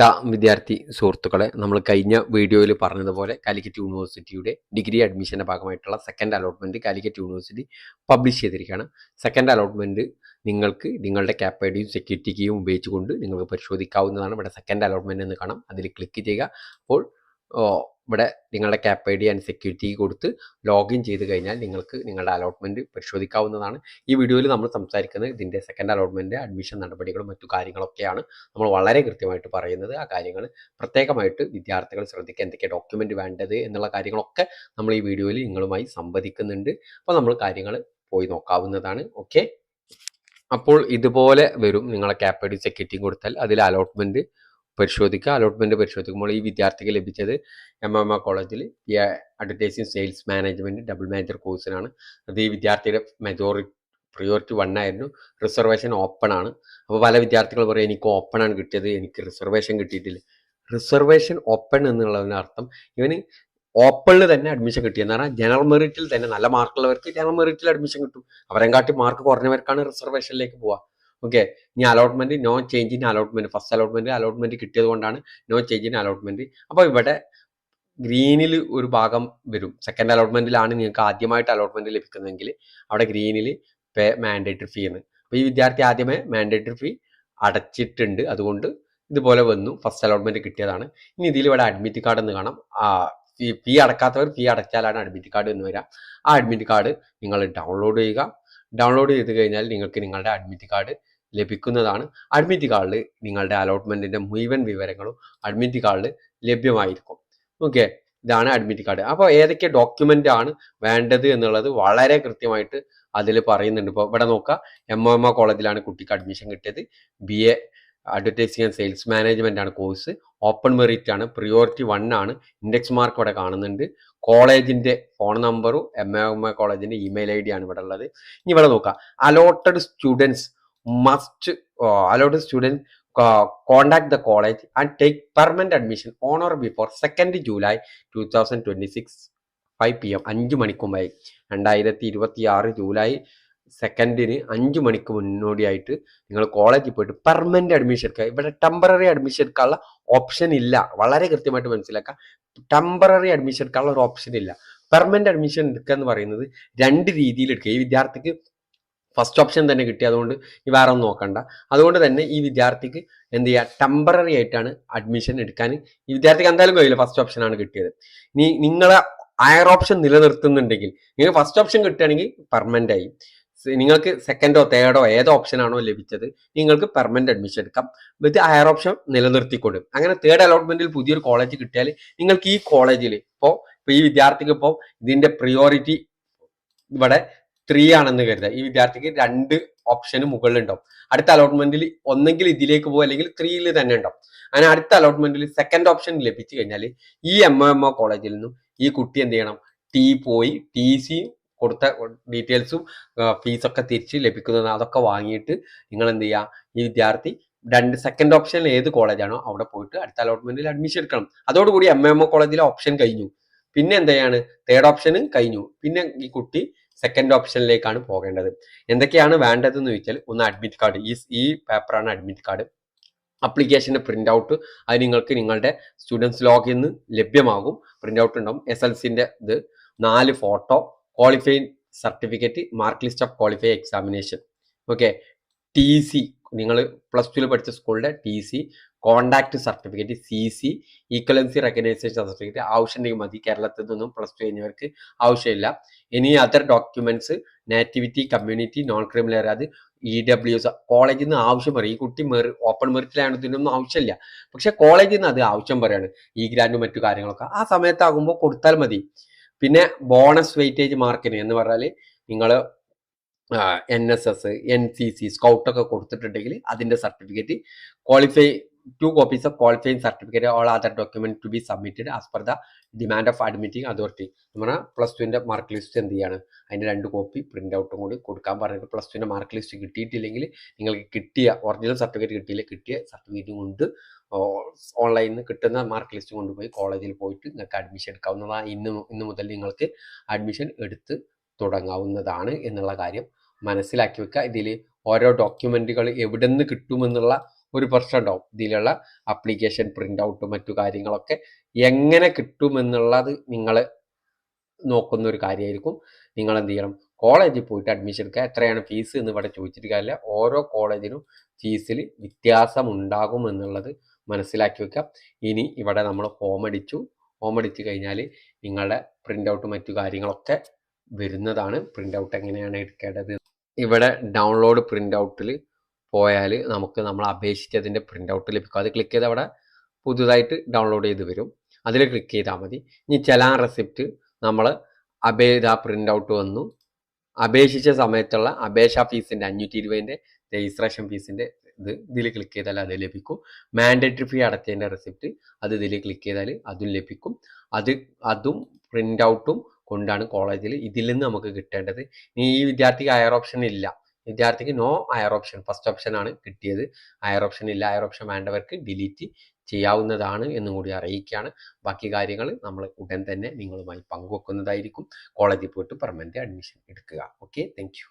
വിദ്യാർത്ഥി സുഹൃത്തുക്കളെ, നമ്മൾ കഴിഞ്ഞ വീഡിയോയിൽ പറഞ്ഞതുപോലെ കാലിക്കറ്റ് യൂണിവേഴ്സിറ്റിയുടെ ഡിഗ്രി അഡ്മിഷൻ്റെ ഭാഗമായിട്ടുള്ള second allotment Calicut university publish ചെയ്തിരിക്കുകയാണ്. സെക്കൻഡ് അലോട്ട്മെൻറ്റ് നിങ്ങൾക്ക് നിങ്ങളുടെ ക്യാപ് ഐ ഡിയും സെക്യൂരിറ്റി കീയും ഉപയോഗിച്ചുകൊണ്ട് നിങ്ങൾക്ക് പരിശോധിക്കാവുന്നതാണ്. ഇവിടെ സെക്കൻഡ് അലോട്ട്മെൻറ്റ് എന്ന് കാണാം, അതിൽ ക്ലിക്ക് ചെയ്യുക. അപ്പോൾ ഇവിടെ നിങ്ങളുടെ cap I D and security കൊടുത്ത് ലോഗിൻ ചെയ്ത് കഴിഞ്ഞാൽ നിങ്ങൾക്ക് നിങ്ങളുടെ അലോട്ട്മെൻറ്റ് പരിശോധിക്കാവുന്നതാണ്. ഈ വീഡിയോയിൽ നമ്മൾ സംസാരിക്കുന്നത് ഇതിൻ്റെ സെക്കൻഡ് അലോട്ട്മെൻറ്റ് അഡ്മിഷൻ നടപടികളും മറ്റു കാര്യങ്ങളൊക്കെയാണ് നമ്മൾ വളരെ കൃത്യമായിട്ട് പറയുന്നത്. ആ കാര്യങ്ങൾ പ്രത്യേകമായിട്ട് വിദ്യാർത്ഥികൾ ശ്രദ്ധിക്കുക, എന്തൊക്കെ ഡോക്യുമെൻ്റ് വേണ്ടത് എന്നുള്ള കാര്യങ്ങളൊക്കെ നമ്മൾ ഈ വീഡിയോയിൽ നിങ്ങളുമായി സംവദിക്കുന്നുണ്ട്. അപ്പോൾ നമ്മൾ കാര്യങ്ങൾ പോയി നോക്കാവുന്നതാണ്. ഓക്കെ, അപ്പോൾ ഇതുപോലെ വരും. നിങ്ങളെ ക്യാപ് ഐ ഡി സെക്യൂരിറ്റിയും കൊടുത്താൽ അതിൽ അലോട്ട്മെൻറ്റ് പരിശോധിക്കുക. അലോട്ട്മെൻറ്റ് പരിശോധിക്കുമ്പോൾ ഈ വിദ്യാർത്ഥിക്ക് ലഭിച്ചത് MMA കോളേജിൽ ഈ advertising sales management double major കോഴ്സിനാണ്. അത് ഈ വിദ്യാർത്ഥിയുടെ പ്രിയോറിറ്റി 1 ആയിരുന്നു. റിസർവേഷൻ ഓപ്പൺ ആണ്. അപ്പോൾ പല വിദ്യാർത്ഥികൾ പറയും എനിക്ക് ഓപ്പൺ ആണ് കിട്ടിയത്, എനിക്ക് റിസർവേഷൻ കിട്ടിയിട്ടില്ല. റിസർവേഷൻ ഓപ്പൺ എന്നുള്ളതിന് അർത്ഥം ഇവന് ഓപ്പണിൽ തന്നെ അഡ്മിഷൻ കിട്ടിയെന്ന് പറഞ്ഞാൽ ജനറൽ മെറിറ്റിൽ തന്നെ നല്ല മാർക്കുള്ളവർക്ക് ജനറൽ മെറിറ്റിൽ അഡ്മിഷൻ കിട്ടും. അവരെക്കാട്ടി മാർക്ക് കുറഞ്ഞവർക്കാണ് റിസർവേഷനിലേക്ക് പോവുക. ഓക്കെ, ഇനി allotment no change in allotment, first allotment കിട്ടിയത് കൊണ്ടാണ് നോ ചേഞ്ച് ഇൻ അലോട്ട്മെന്റ്. അപ്പോൾ ഇവിടെ ഗ്രീനിൽ ഒരു ഭാഗം വരും. സെക്കൻഡ് അലോട്ട്മെന്റിലാണ് നിങ്ങൾക്ക് ആദ്യമായിട്ട് അലോട്ട്മെന്റ് ലഭിക്കുന്നതെങ്കിൽ അവിടെ ഗ്രീനിൽ പേ മാൻഡേറ്ററി ഫീ എന്ന്. അപ്പോൾ ഈ വിദ്യാർത്ഥി ആദ്യമേ മാൻഡേറ്ററി ഫീ അടച്ചിട്ടുണ്ട്, അതുകൊണ്ട് ഇതുപോലെ വന്നു. ഫസ്റ്റ് അലോട്ട്മെന്റ് കിട്ടിയതാണ്. ഇനി ഇതിൽ ഇവിടെ അഡ്മിറ്റ് കാർഡ് എന്ന് കാണാം. ഫീ അടക്കാത്തവർ ഫീ അടച്ചാലാണ് അഡ്മിറ്റ് കാർഡ് എന്ന് വരാം. ആ അഡ്മിറ്റ് കാർഡ് നിങ്ങൾ ഡൗൺലോഡ് ചെയ്യുക. ഡൗൺലോഡ് ചെയ്ത് കഴിഞ്ഞാൽ നിങ്ങൾക്ക് നിങ്ങളുടെ അഡ്മിറ്റ് കാർഡ് ലഭിക്കുന്നതാണ്. അഡ്മിറ്റ് കാർഡിൽ നിങ്ങളുടെ അലോട്ട്മെന്റിന്റെ മുഴുവൻ വിവരങ്ങളും അഡ്മിറ്റ് കാർഡിൽ ലഭ്യമായിരിക്കും. ഓക്കെ, ഇതാണ് അഡ്മിറ്റ് കാർഡ്. അപ്പോൾ ഏതൊക്കെ ഡോക്യുമെന്റ് ആണ് വേണ്ടത് എന്നുള്ളത് വളരെ കൃത്യമായിട്ട് അതിൽ പറയുന്നുണ്ട്. ഇപ്പോൾ ഇവിടെ നോക്കുക, MMA കോളേജിലാണ് കുട്ടിക്ക് അഡ്മിഷൻ കിട്ടിയത്. BA advertising and sales management ആണ് കോഴ്സ്. ഓപ്പൺ മെറിറ്റ് ആണ്, പ്രിയോറിറ്റി 1 ആണ്. ഇൻഡെക്സ് മാർക്ക് ഇവിടെ കാണുന്നുണ്ട്. കോളേജിന്റെ ഫോൺ നമ്പറും MMA കോളേജിന്റെ ഇമെയിൽ ID ആണ് ഇവിടെ ഉള്ളത്. ഇനി ഇവിടെ നോക്കാം, allotted students contact the college and take permanent admission on or before 2nd July 2026 5 PM 5 മണിക്ക് മുമ്പായി. 2026 ജൂലൈ 2nd 5 മണിക്ക് മുന്നോടിയായിട്ട് നിങ്ങൾ കോളേജിൽ പോയിട്ട് പെർമനന്റ് അഡ്മിഷൻ എടുക്കുക. ഇവിടെ ടെമ്പററി അഡ്മിഷൻ എടുക്കാനുള്ള ഓപ്ഷൻ ഇല്ല. വളരെ കൃത്യമായിട്ട് മനസ്സിലാക്കുക, ടെമ്പററി അഡ്മിഷൻ എടുക്കാനുള്ള ഒരു ഓപ്ഷൻ ഇല്ല. പെർമനന്റ് അഡ്മിഷൻ എടുക്കുക എന്ന് പറയുന്നത് 2 രീതിയിൽ എടുക്കുക. ഈ വിദ്യാർത്ഥിക്ക് ഫസ്റ്റ് ഓപ്ഷൻ തന്നെ കിട്ടി, അതുകൊണ്ട് ഈ വേറെ ഒന്നും നോക്കണ്ട. അതുകൊണ്ട് തന്നെ ഈ വിദ്യാർത്ഥിക്ക് എന്ത് ചെയ്യുക, ടെമ്പററി ആയിട്ടാണ് അഡ്മിഷൻ എടുക്കാൻ ഈ വിദ്യാർത്ഥിക്ക് എന്തായാലും കഴിയില്ല. ഫസ്റ്റ് ഓപ്ഷൻ ആണ് കിട്ടിയത്. ഇനി നിങ്ങളെ ഹയർ ഓപ്ഷൻ നിലനിർത്തുന്നുണ്ടെങ്കിൽ, നിങ്ങൾക്ക് ഫസ്റ്റ് ഓപ്ഷൻ കിട്ടുകയാണെങ്കിൽ പെർമനന്റ് ആയി. നിങ്ങൾക്ക് സെക്കൻഡോ തേർഡോ ഏത് ഓപ്ഷനാണോ ലഭിച്ചത് നിങ്ങൾക്ക് പെർമനന്റ് അഡ്മിഷൻ എടുക്കാം വിത്ത് ഹയർ ഓപ്ഷൻ നിലനിർത്തിക്കൊണ്ട്. അങ്ങനെ തേർഡ് അലോട്ട്മെന്റിൽ പുതിയൊരു കോളേജ് കിട്ടിയാൽ നിങ്ങൾക്ക് ഈ കോളേജിൽ ഇപ്പോൾ ഈ വിദ്യാർത്ഥിക്ക് ഇപ്പോൾ ഇതിന്റെ പ്രിയോറിറ്റി ഇവിടെ 3 ആണെന്ന് കരുതുക. ഈ വിദ്യാർത്ഥിക്ക് 2 ഓപ്ഷന് മുകളിലുണ്ടാവും. അടുത്ത അലോട്ട്മെന്റിൽ ഒന്നെങ്കിൽ ഇതിലേക്ക് പോകും, അല്ലെങ്കിൽ 3യിൽ തന്നെ ഉണ്ടാവും. അങ്ങനെ അടുത്ത അലോട്ട്മെന്റിൽ സെക്കൻഡ് ഓപ്ഷൻ ലഭിച്ചു കഴിഞ്ഞാൽ ഈ MMA കോളേജിൽ നിന്നും ഈ കുട്ടി എന്ത് ചെയ്യണം, TC കൊടുത്ത ഡീറ്റെയിൽസും ഫീസൊക്കെ തിരിച്ച് ലഭിക്കുന്നതാണ്. അതൊക്കെ വാങ്ങിയിട്ട് നിങ്ങൾ എന്ത് ചെയ്യുക, ഈ വിദ്യാർത്ഥി സെക്കൻഡ് ഓപ്ഷനിൽ ഏത് കോളേജാണോ അവിടെ പോയിട്ട് അടുത്ത അലോട്ട്മെന്റിൽ അഡ്മിഷൻ എടുക്കണം. അതോടുകൂടി MMA കോളേജിലെ ഓപ്ഷൻ കഴിഞ്ഞു. പിന്നെ എന്താണ്, തേർഡ് ഓപ്ഷനും കഴിഞ്ഞു. പിന്നെ ഈ കുട്ടി സെക്കൻഡ് ഓപ്ഷനിലേക്കാണ് പോകേണ്ടത്. എന്തൊക്കെയാണ് വേണ്ടതെന്ന് ചോദിച്ചാൽ, ഒന്ന് അഡ്മിറ്റ് കാർഡ്. ഈ പേപ്പറാണ് അഡ്മിറ്റ് കാർഡ്. അപ്ലിക്കേഷന്റെ പ്രിന്റ് ഔട്ട്, അത് നിങ്ങൾക്ക് നിങ്ങളുടെ സ്റ്റുഡൻസ് ലോഗിൽ നിന്ന് ലഭ്യമാകും. പ്രിന്റ് ഔട്ട് ഉണ്ടാവും. SLCന്റെ ഇത്, 4 photo, qualifying certificate, mark list of qualify examination. Okay, TC, നിങ്ങൾ +2 പഠിച്ച സ്കൂളിന്റെ TC, contact certificate, CC, equivalency recognition certificate ആവശ്യമുണ്ടെങ്കിൽ മതി. കേരളത്തിൽ നിന്നും +2 കഴിഞ്ഞവർക്ക് ആവശ്യമില്ല. ഇനി other documents, nativity, community, non criminal, അത് EWS കോളേജിൽ നിന്ന് ആവശ്യം പറയും. ഈ കുട്ടി ഓപ്പൺ മെറിറ്റിലാണ്, ഇതിനൊന്നും ആവശ്യമില്ല. പക്ഷെ കോളേജിൽ നിന്ന് അത് ആവശ്യം പറയാണ്, ഈ ഗ്രാൻഡും മറ്റു കാര്യങ്ങളൊക്കെ. ആ സമയത്താകുമ്പോൾ കൊടുത്താൽ മതി. പിന്നെ ബോണസ് വെയിറ്റേജ് മാർക്കിന് എന്ന് പറഞ്ഞാൽ നിങ്ങൾ NSS, NCC, സ്കൗട്ടൊക്കെ കൊടുത്തിട്ടുണ്ടെങ്കിൽ അതിന്റെ certificate, qualify 2 copies of qualifying certificate, all other document to be submitted as per the demand of admitting authority. നമ്മൾ +2ന്റെ മാർക്ക് ലിസ്റ്റ് എന്ത് ചെയ്യാണ്, അതിന്റെ 2 കോപ്പി പ്രിന്റ് ഔട്ടും കൂടി കൊടുക്കാൻ പറഞ്ഞിട്ട്, +2ന്റെ മാർക്ക് ലിസ്റ്റ് കിട്ടിയിട്ടില്ലെങ്കിൽ നിങ്ങൾക്ക് കിട്ടിയ ഒറിജിനൽ സർട്ടിഫിക്കറ്റ് കിട്ടിയില്ല, കിട്ടിയ സർട്ടിഫിക്കറ്റ് കൊണ്ട് ഓൺലൈനിൽ നിന്ന് കിട്ടുന്ന മാർക്ക് ലിസ്റ്റ് കൊണ്ടുപോയി കോളേജിൽ പോയിട്ട് നിങ്ങൾക്ക് അഡ്മിഷൻ എടുക്കാവുന്നതാണ്. ഇന്ന് മുതൽ നിങ്ങൾക്ക് അഡ്മിഷൻ എടുത്ത് തുടങ്ങാവുന്നതാണ് എന്നുള്ള കാര്യം മനസ്സിലാക്കി വെക്കുക. ഇതിൽ ഓരോ ഡോക്യുമെന്റുകൾ എവിടെ നിന്ന് കിട്ടുമെന്നുള്ള ഒരു പ്രശ്നം ഉണ്ടാവും. ഇതിലുള്ള അപ്ലിക്കേഷൻ പ്രിൻ്റ് ഔട്ടും മറ്റു കാര്യങ്ങളൊക്കെ എങ്ങനെ കിട്ടുമെന്നുള്ളത് നിങ്ങൾ നോക്കുന്ന ഒരു കാര്യമായിരിക്കും. നിങ്ങൾ എന്ത് ചെയ്യണം, കോളേജിൽ പോയിട്ട് അഡ്മിഷൻ എടുക്കുക. എത്രയാണ് ഫീസ് എന്ന് ഇവിടെ ചോദിച്ചിട്ട് കാര്യമില്ല. ഓരോ കോളേജിനും ഫീസിൽ വ്യത്യാസം ഉണ്ടാകും എന്നുള്ളത് മനസ്സിലാക്കി വെക്കുക. ഇനി ഇവിടെ നമ്മൾ ഹോം അടിച്ചു കഴിഞ്ഞാൽ നിങ്ങളുടെ പ്രിൻ്റ് ഔട്ട് മറ്റു കാര്യങ്ങളൊക്കെ വരുന്നതാണ്. പ്രിൻ്റ് ഔട്ട് എങ്ങനെയാണ് എടുക്കേണ്ടത്, ഇവിടെ ഡൗൺലോഡ് പ്രിൻ്റ് ഔട്ടിൽ പോയാൽ നമുക്ക് നമ്മൾ അപേക്ഷിച്ചതിൻ്റെ പ്രിൻ്റ് ഔട്ട് ലഭിക്കും. അത് ക്ലിക്ക് ചെയ്ത് അവിടെ പുതുതായിട്ട് ഡൗൺലോഡ് ചെയ്ത് വരും. അതിൽ ക്ലിക്ക് ചെയ്താൽ മതി. ഇനി ചലാൻ റെസിപ്റ്റ് നമ്മൾ പ്രിൻ്റ് ഔട്ട് വന്നു. അപേക്ഷിച്ച സമയത്തുള്ള അപേക്ഷാ ഫീസിൻ്റെ 520 രജിസ്ട്രേഷൻ ഫീസിൻ്റെ ഇതിൽ ക്ലിക്ക് ചെയ്താൽ അത് ലഭിക്കും. മാൻഡേറ്ററി ഫീ അടച്ചതിൻ്റെ റെസിപ്റ്റ് അത് ഇതിൽ ക്ലിക്ക് ചെയ്താൽ അതും ലഭിക്കും. അതും പ്രിൻ്റ് ഔട്ടും കൊണ്ടാണ് കോളേജിൽ ഇതിൽ നിന്ന് നമുക്ക് കിട്ടേണ്ടത്. ഇനി ഈ വിദ്യാർത്ഥിക്ക് ഹയർ ഓപ്ഷൻ ഇല്ല, വിദ്യാർത്ഥിക്ക് no higher option, first option ആണ് കിട്ടിയത്. ഹയർ ഓപ്ഷൻ ഇല്ല, ഹയർ ഓപ്ഷൻ വേണ്ടവർക്ക് ഡിലീറ്റ് ചെയ്യാവുന്നതാണ് എന്നും കൂടി അറിയിക്കുകയാണ്. ബാക്കി കാര്യങ്ങൾ നമ്മൾ ഉടൻ തന്നെ നിങ്ങളുമായി പങ്കുവെക്കുന്നതായിരിക്കും. കോളേജിൽ പോയിട്ട് പെർമനന്റ് അഡ്മിഷൻ എടുക്കുക. Okay, thank you.